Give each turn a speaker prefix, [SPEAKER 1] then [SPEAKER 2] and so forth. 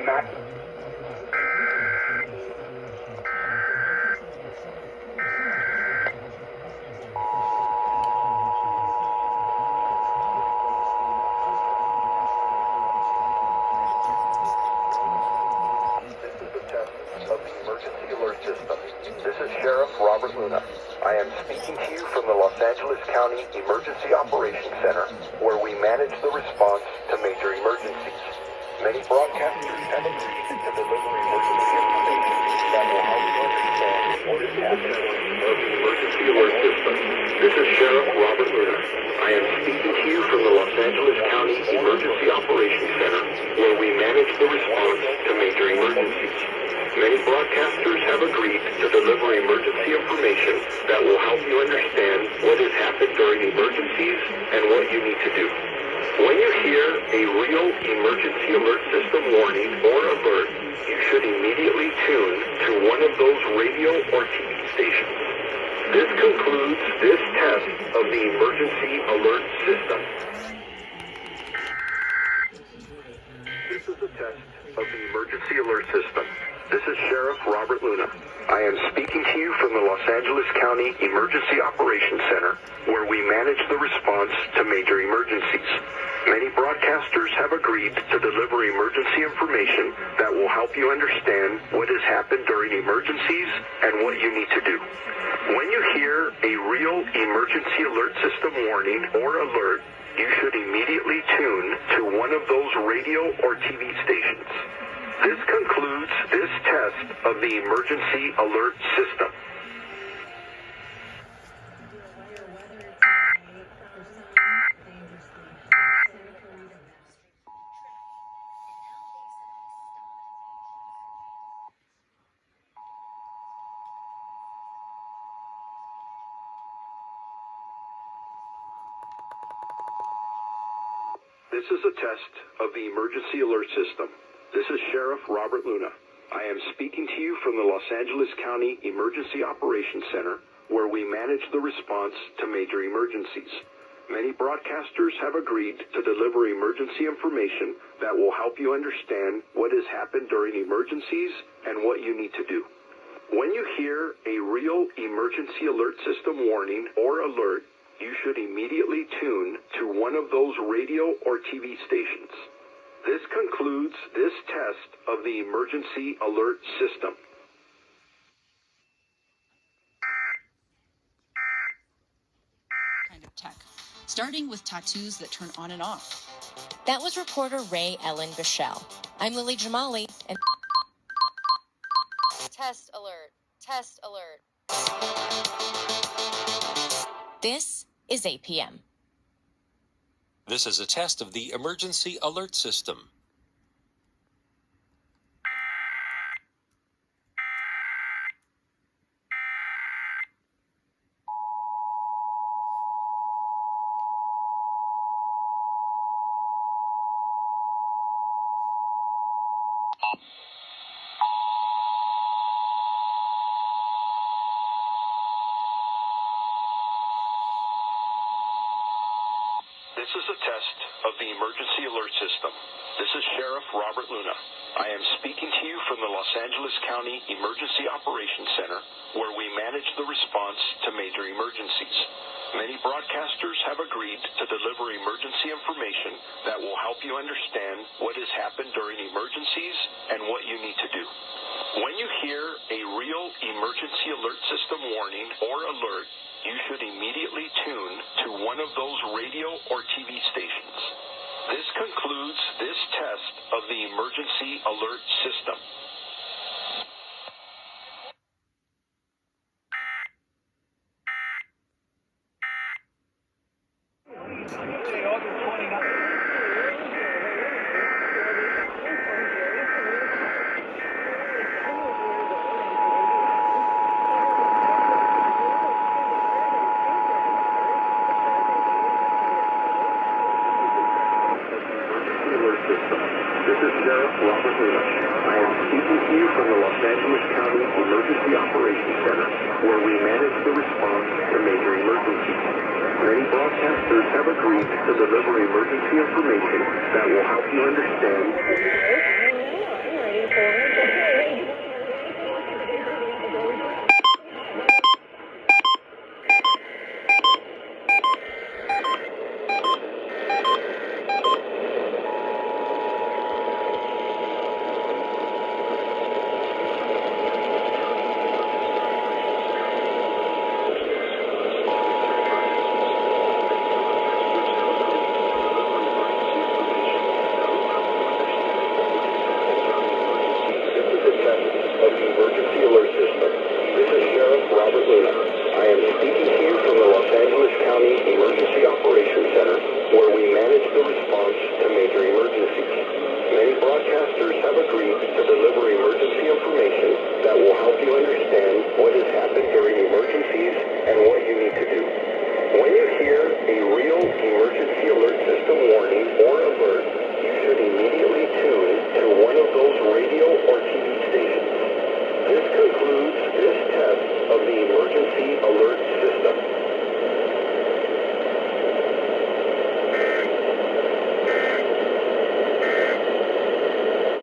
[SPEAKER 1] Matt. This is the test of the emergency alert system. This is Sheriff Robert Luna. I am speaking to you from the Los Angeles County Emergency Operations Center, where we manage the response to major emergencies. Many broadcasters have agreed to deliver emergency information that will help you understand what is happening in the emergency alert system. This is Sheriff Robert Luna. I am speaking to you from the Los Angeles County Emergency Operations Center, where we manage the response to major emergencies. Many broadcasters have agreed to deliver emergency information that will help you understand what has happened during emergencies and what you need to do. When you hear a real emergency alert system warning or alert, you should immediately tune to one of those radio or TV stations. This concludes this test of the emergency alert system. This is a test of the emergency alert system. This is Sheriff Robert Luna. I am speaking to you from the Los Angeles County Emergency Operations Center, where we manage the response to major emergencies. Many broadcasters have agreed to deliver emergency information that will help you understand what has happened during emergencies and what you need to do. When you hear a real emergency alert system warning or alert, you should immediately tune to one of those radio or TV stations. This concludes this test of the emergency alert system. This is a test of the emergency alert system. This is Sheriff Robert Luna. I am speaking to you from the Los Angeles County Emergency Operations Center, where we manage the response to major emergencies. Many broadcasters have agreed to deliver emergency information that will help you understand what has happened during emergencies and what you need to do. When you hear a real emergency alert system warning or alert, you should immediately tune to one of those radio or TV stations. This concludes this test of the emergency alert system.
[SPEAKER 2] Kind of tech, starting with tattoos that turn on and off.
[SPEAKER 3] That was reporter Ray Ellen Bichelle. I'm Lily Jamali, and
[SPEAKER 4] Test alert. Test alert.
[SPEAKER 3] this is APM.
[SPEAKER 5] This is a test of the emergency alert system.
[SPEAKER 1] This is a test of the emergency alert system. This is Sheriff Robert Luna. I am speaking to you from the Los Angeles County Emergency Operations Center, where we manage the response to major emergencies. Many broadcasters have agreed to deliver emergency information that will help you understand what has happened during emergencies and what you need to do. When you hear a real emergency alert system warning or alert, you should immediately tune to one of those radio or TV stations. This concludes this test of the emergency alert system. This is Sheriff Robert Luna. I am speaking to you from the Los Angeles County Emergency Operations Center, where we manage the response to major emergencies. Many broadcasters have agreed to deliver emergency information that will help you understand of the Emergency Alert System. This is Sheriff Robert Luna. I am speaking to you from the Los Angeles County Emergency Operations Center, where we manage the response to major emergencies. Many broadcasters have agreed to deliver emergency information that will help you understand what has happened during emergencies and what you need to do. When you hear a real emergency alert system warning or alert, you should immediately tune to one of those radio or TV stations. This concludes this test of the Emergency Alert